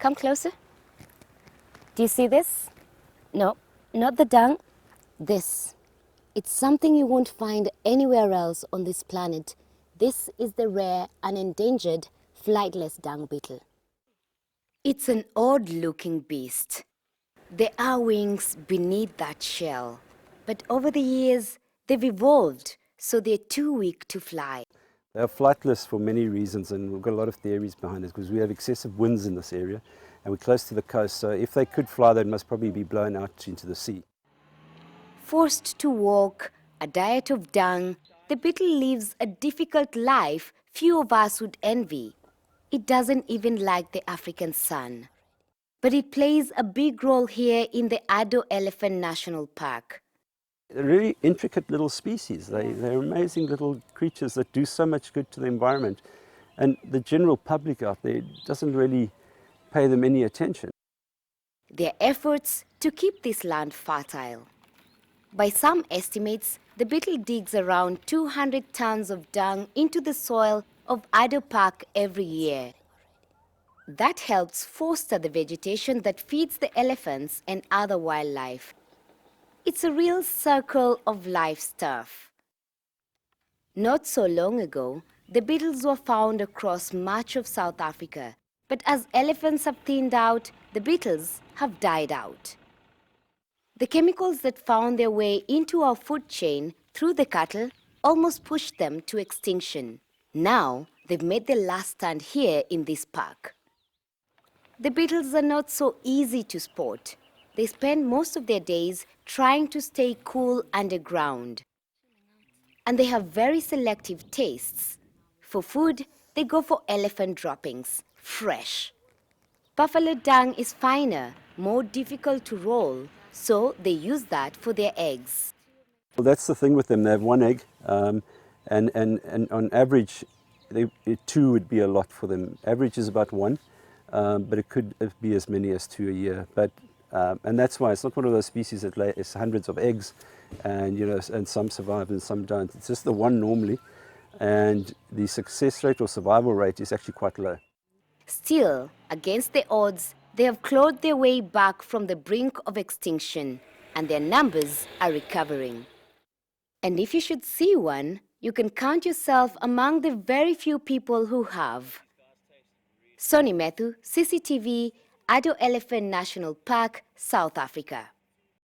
Come closer. Do you see this? No, not the dung. This. It's something you won't find anywhere else on this planet. This is the rare and endangered flightless dung beetle. It's an odd-looking beast. There are wings beneath that shell, but over the years they've evolved so they're too weak to fly. They're flightless for many reasons, and we've got a lot of theories behind it because we have excessive winds in this area and we're close to the coast, so if they could fly they must probably be blown out into the sea. Forced to walk, a diet of dung, the beetle lives a difficult life few of us would envy. It doesn't even like the African sun. But it plays a big role here in the Ado Elephant National Park. They're really intricate little species. They're amazing little creatures that do so much good to the environment. And the general public out there doesn't really pay them any attention. Their efforts to keep this land fertile. By some estimates, the beetle digs around 200 tons of dung into the soil of Ado Park every year. That helps foster the vegetation that feeds the elephants and other wildlife. It's a real circle of life stuff. Not so long ago, the beetles were found across much of South Africa, but as elephants have thinned out, the beetles have died out. The chemicals that found their way into our food chain through the cattle almost pushed them to extinction. Now, they've made their last stand here in this park. The beetles are not so easy to spot. They spend most of their days trying to stay cool underground. And they have very selective tastes. For food, they go for elephant droppings, fresh. Buffalo dung is finer, more difficult to roll, so they use that for their eggs. Well, that's the thing with them. They have one egg, and on average, two would be a lot for them. Average is about one, but it could be as many as 2 a year. And that's why it's not one of those species that lay hundreds of eggs, and some survive and some don't. It's just the one normally, and the success rate or survival rate is actually quite low. Still, against the odds, they have clawed their way back from the brink of extinction, and their numbers are recovering. And if you should see one, you can count yourself among the very few people who have. Soni Methu, CCTV, Ado Elephant National Park, South Africa.